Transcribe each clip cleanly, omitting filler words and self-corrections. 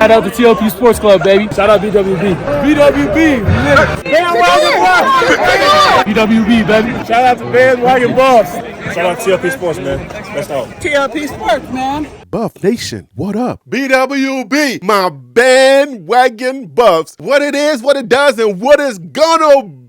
Shout out to TLP Sports Club, baby. Shout out BWB. BWB. Bandwagon Buffs. BWB, baby. Shout out to Bandwagon Buffs. Shout out to TLP Sports, man. Let's go. TLP Sports, man. Buff Nation, what up? BWB, my bandwagon Buffs. What it is, what it does, and what it's gonna be.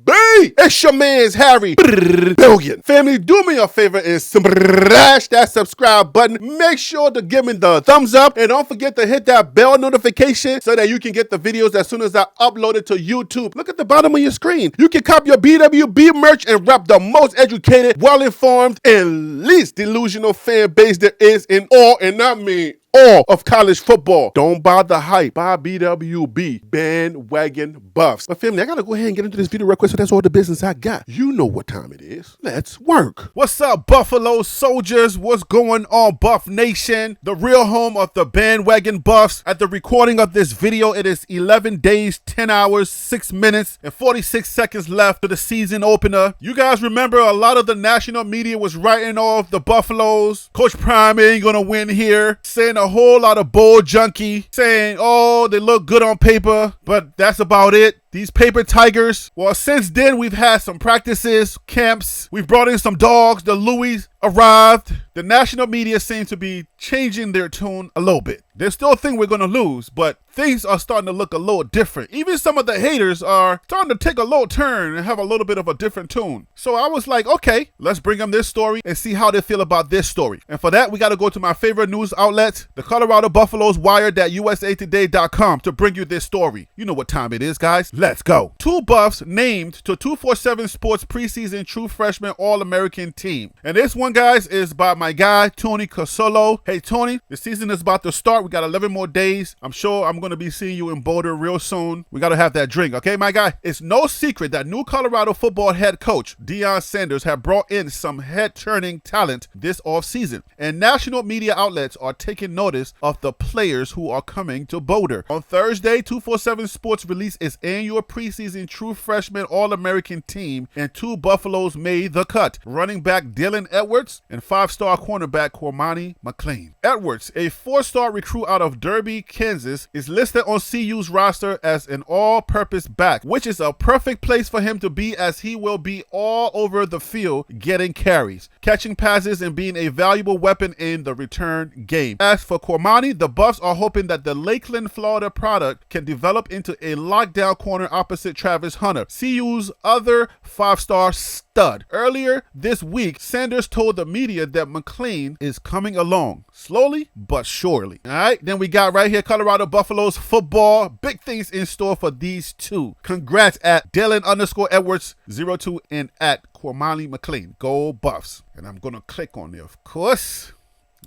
It's your man's Harry Billion. Family, do me a favor and smash that subscribe button. Make sure to give me the thumbs up and don't forget to hit that bell notification so that you can get the videos as soon as I upload it to YouTube. Look at the bottom of your screen. You can cop your BWB merch and rep the most educated, well-informed, and least delusional fan base there is in all, and I mean all of college football. Don't buy the hype. Buy BWB, Bandwagon Buffs. But family, I gotta go ahead and get into this video real quick, so that's all the business I got. You know what time it is. Let's work. What's up, Buffalo soldiers? What's going on, Buff Nation? The real home of the Bandwagon Buffs. At the recording of this video, it is 11 days, 10 hours, 6 minutes, and 46 seconds left to the season opener. You guys remember a lot of the national media was writing off the Buffaloes. Coach Prime ain't gonna win here, saying a whole lot of bowl junkie, saying, oh, they look good on paper, but that's about it. These paper tigers. Well, since then, we've had some practices, camps. We've brought in some dogs. The Louis arrived. The national media seems to be changing their tune a little bit. They still think we're going to lose, but things are starting to look a little different. Even some of the haters are starting to take a little turn and have a little bit of a different tune. So I was like, okay, let's bring them this story and see how they feel about this story. And for that, we got to go to my favorite news outlet, the Colorado Buffaloes Wire.usatoday.com, to bring you this story. You know what time it is, guys. Let's go. Two Buffs named to 247 Sports preseason true freshman All-American team. And this one, guys, is by my guy, Tony Casolo. Hey, Tony, the season is about to start. We got 11 more days. I'm sure I'm going to be seeing you in Boulder real soon. We got to have that drink, okay, my guy? It's no secret that new Colorado football head coach Deion Sanders have brought in some head-turning talent this offseason. And national media outlets are taking notice of the players who are coming to Boulder. On Thursday, 247 Sports released its annual preseason true freshman All-American team, and two Buffaloes made the cut. Running back Dylan Edwards and five-star cornerback Cormani McClain. Edwards, a four-star recruit out of Derby, Kansas, is listed on CU's roster as an all-purpose back, which is a perfect place for him to be, as he will be all over the field getting carries, catching passes, and being a valuable weapon in the return game. As for Cormani, the Buffs are hoping that the Lakeland, Florida product can develop into a lockdown corner opposite Travis Hunter, CU's other five-star stud. Earlier this week, Sanders told the media that McClain is coming along, slowly but surely. All right, then we got right here Colorado Buffaloes football. Big things in store for these two. Congrats at Dylan_Edwards02 and at Cormani McClain. Go Buffs. And I'm going to click on there, of course.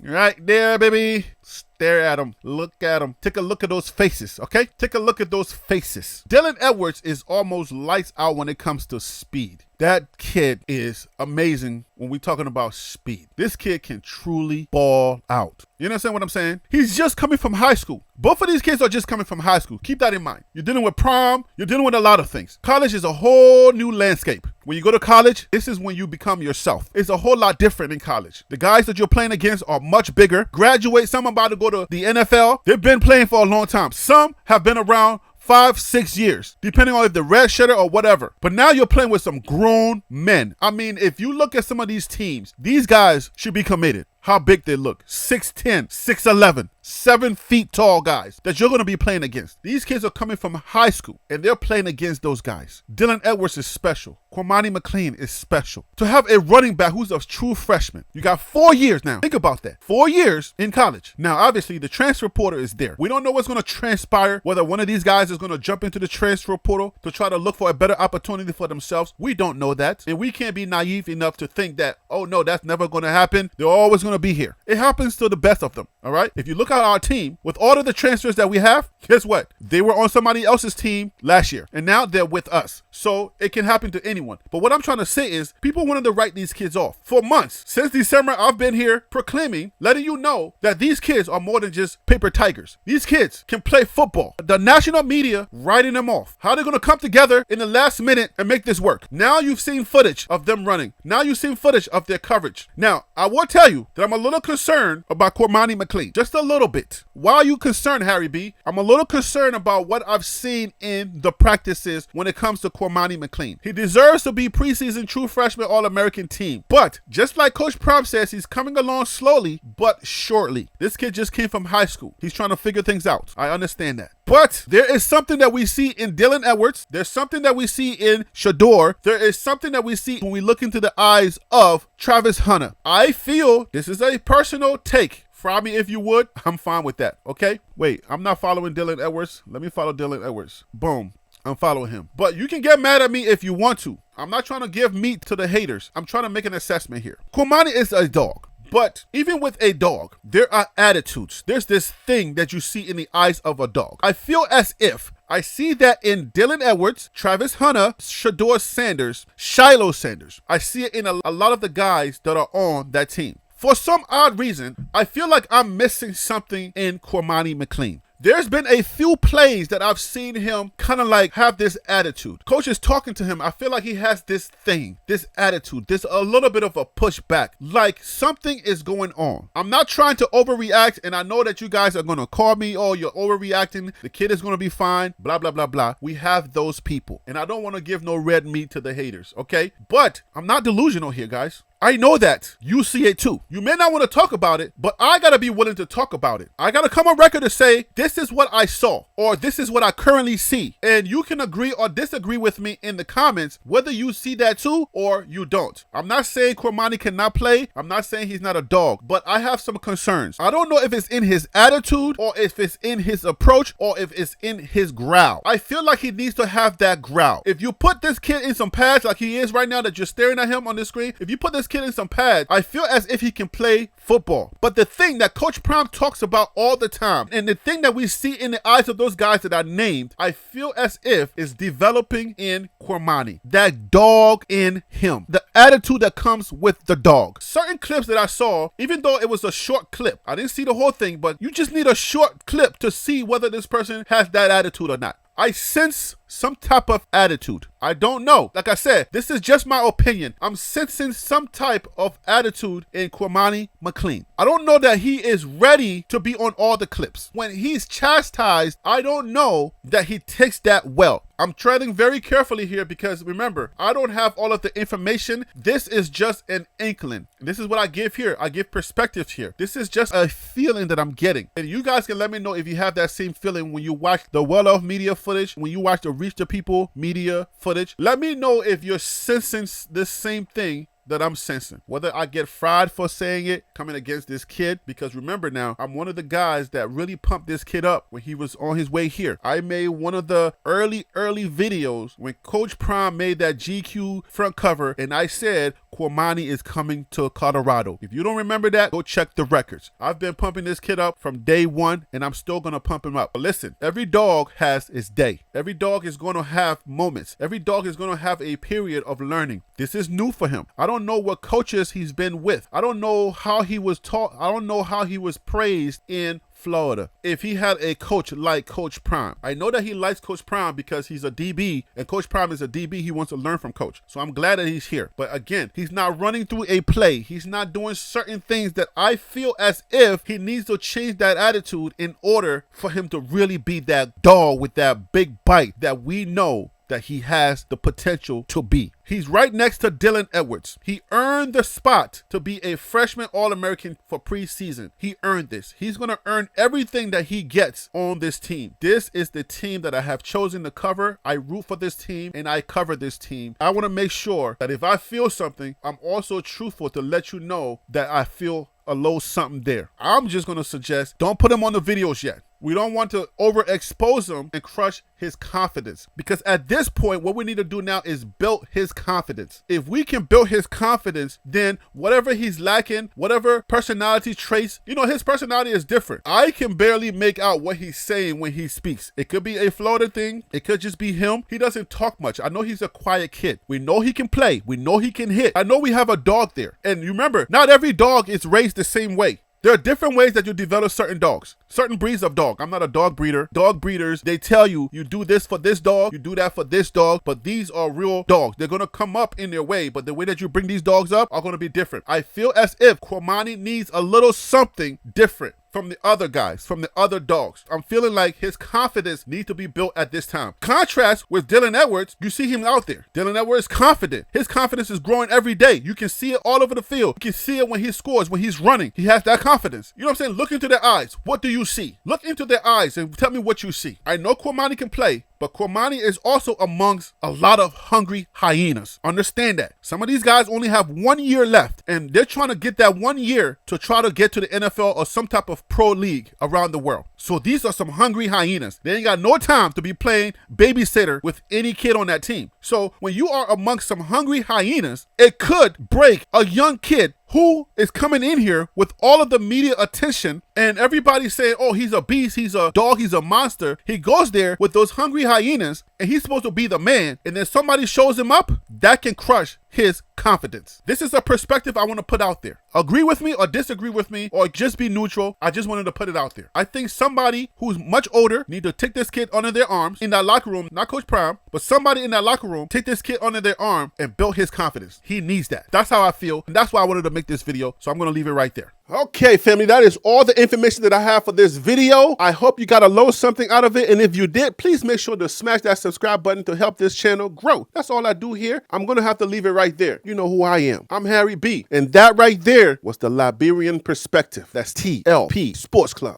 Right there, baby. Stare at them. Look at them. Take a look at those faces, okay? Take a look at those faces. Dylan Edwards is almost lights out when it comes to speed. That kid is amazing when we're talking about speed. This kid can truly ball out. You understand what I'm saying? He's just coming from high school. Both of these kids are just coming from high school. Keep that in mind. You're dealing with prom. You're dealing with a lot of things. College is a whole new landscape. When you go to college, this is when you become yourself. It's a whole lot different in college. The guys that you're playing against are much bigger. Graduate, some about to go to the NFL. They've been playing for a long time. Some have been around 5-6 years, depending on if they're red shirted or whatever. But now you're playing with some grown men. I mean, if you look at some of these teams, these guys should be committed. How big they look. 6'10", 6'11", 7 feet tall guys that you're going to be playing against. These kids are coming from high school and they're playing against those guys. Dylan Edwards is special. Cormani McClain is special. To have a running back who's a true freshman, you got 4 years now. Think about that. 4 years in college. Now, obviously, the transfer portal is there. We don't know what's going to transpire, whether one of these guys is going to jump into the transfer portal to try to look for a better opportunity for themselves. We don't know that. And we can't be naive enough to think that, oh no, that's never going to happen. They're always going to be here. It happens to the best of them. All right. If you look at our team, with all of the transfers that we have, guess what? They were on somebody else's team last year, and now they're with us. So it can happen to anyone. But what I'm trying to say is, people wanted to write these kids off. For months, since December, I've been here proclaiming, letting you know that these kids are more than just paper tigers. These kids can play football. The national media writing them off. How they're going to come together in the last minute and make this work. Now you've seen footage of them running. Now you've seen footage of their coverage. Now, I will tell you that I'm a little concerned about Cormani McClain. Just a little bit. Why are you concerned, Harry B? I'm a little little concerned about what I've seen in the practices when it comes to Cormani McClain. He deserves to be preseason true freshman All-American team. But just like Coach Prime says, he's coming along slowly but surely. This kid just came from high school. He's trying to figure things out. I understand that. But there is something that we see in Dylan Edwards. There's something that we see in Shador. There is something that we see when we look into the eyes of Travis Hunter. I feel, this is a personal take, fry me if you would, I'm fine with that, okay? Wait, I'm not following Dylan Edwards. Let me follow Dylan Edwards. Boom. I'm following him. But you can get mad at me if you want to. I'm not trying to give meat to the haters. I'm trying to make an assessment here. Cormani is a dog. But even with a dog, there are attitudes. There's this thing that you see in the eyes of a dog. I feel as if I see that in Dylan Edwards, Travis Hunter, Shador Sanders, Shiloh Sanders. I see it in a lot of the guys that are on that team. For some odd reason, I feel like I'm missing something in Cormani McClain. There's been a few plays that I've seen him kind of like have this attitude. Coach is talking to him. I feel like he has this thing, this attitude, this a little bit of a pushback, like something is going on. I'm not trying to overreact, and I know that you guys are going to call me, oh, you're overreacting. The kid is going to be fine, blah, blah, blah, blah. We have those people, and I don't want to give no red meat to the haters, okay? But I'm not delusional here, guys. I know that. You see it too. You may not want to talk about it, but I got to be willing to talk about it. I got to come on record to say, this is what I saw, or this is what I currently see. And you can agree or disagree with me in the comments, whether you see that too or you don't. I'm not saying Cormani cannot play. I'm not saying he's not a dog, but I have some concerns. I don't know if it's in his attitude or if it's in his approach or if it's in his growl. I feel like he needs to have that growl. If you put this kid in some pads like he is right now that you're staring at him on the screen, if you put this kid in some pads, I feel as if he can play football. But the thing that Coach Prime talks about all the time, and the thing that we see in the eyes of those guys that I named, I feel as if is developing in Cormani. That dog in him. The attitude that comes with the dog. Certain clips that I saw, even though it was a short clip, I didn't see the whole thing, but you just need a short clip to see whether this person has that attitude or not. I sense some type of attitude. I don't know. Like I said, this is just my opinion. I'm sensing some type of attitude in Cormani McClain. I don't know that he is ready to be on all the clips. When he's chastised, I don't know that he takes that well. I'm treading very carefully here because remember, I don't have all of the information. This is just an inkling. This is what I give here. I give perspectives here. This is just a feeling that I'm getting. And you guys can let me know if you have that same feeling when you watch the well-off media footage, when you watch the Reach the People media footage. Let me know if you're sensing this same thing that I'm sensing. Whether I get fried for saying it, coming against this kid, because remember now, I'm one of the guys that really pumped this kid up when he was on his way here. I made one of the early videos when Coach Prime made that GQ front cover, and I said, Cormani is coming to Colorado. If you don't remember that, go check the records. I've been pumping this kid up from day one, and I'm still going to pump him up. But listen, every dog has its day. Every dog is going to have moments. Every dog is going to have a period of learning. This is new for him. I don't know what coaches he's been with. I don't know how he was taught. I don't know how he was praised in Florida. If he had a coach like Coach Prime. I know that he likes Coach Prime because he's a DB, and Coach Prime is a DB. He wants to learn from Coach. So I'm glad that he's here. But again, he's not running through a play. He's not doing certain things that I feel as if he needs to change that attitude in order for him to really be that dog with that big bite that we know that he has the potential to be. He's right next to Dylan Edwards. He earned the spot to be a freshman All-American for preseason. He earned this. He's going to earn everything that he gets on this team. This is the team that I have chosen to cover. I root for this team and I cover this team. I want to make sure that if I feel something, I'm also truthful to let you know that I feel a little something there. I'm just going to suggest don't put him on the videos yet. We don't want to overexpose him and crush his confidence, because at this point, what we need to do now is build his confidence. If we can build his confidence, then whatever he's lacking, whatever personality traits, you know, his personality is different. I can barely make out what he's saying when he speaks. It could be a Florida thing. It could just be him. He doesn't talk much. I know he's a quiet kid. We know he can play. We know he can hit. I know we have a dog there. And you remember, not every dog is raised the same way. There are different ways that you develop certain dogs, certain breeds of dog. I'm not a dog breeder. Dog breeders, they tell you, you do this for this dog, you do that for this dog, but these are real dogs. They're going to come up in their way, but the way that you bring these dogs up are going to be different. I feel as if Cormani needs a little something different. from the other guys, from the other dogs. I'm feeling like his confidence needs to be built at this time. Contrast with Dylan Edwards, you see him out there. Dylan Edwards is confident. His confidence is growing every day. You can see it all over the field. You can see it when he scores, when he's running. He has that confidence. You know what I'm saying? Look into their eyes. What do you see? Look into their eyes and tell me what you see. I know Cormani can play, but Cormani is also amongst a lot of hungry hyenas. Understand that. Some of these guys only have 1 year left, and they're trying to get that 1 year to try to get to the NFL or some type of pro league around the world. So these are some hungry hyenas. They ain't got no time to be playing babysitter with any kid on that team. So when you are amongst some hungry hyenas, it could break a young kid who is coming in here with all of the media attention and everybody saying, oh, he's a beast, he's a dog, he's a monster. He goes there with those hungry hyenas and he's supposed to be the man, and then somebody shows him up, that can crush his confidence. This is a perspective I want to put out there. Agree with me or disagree with me or just be neutral. I just wanted to put it out there. I think somebody who's much older need to take this kid under their arms in that locker room, not Coach Prime, but somebody in that locker room, take this kid under their arm and build his confidence. He needs that. That's how I feel, and that's why I wanted to make this video, so I'm going to leave it right there. Okay, family, that is all the information that I have for this video. I hope you got a little something out of it, and if you did, please make sure to smash that subscribe button to help this channel grow. That's all I do here. I'm going to have to leave it right there. You know who I am. I'm Harry B, and that right there was the Liberian Perspective. That's TLP Sports Club.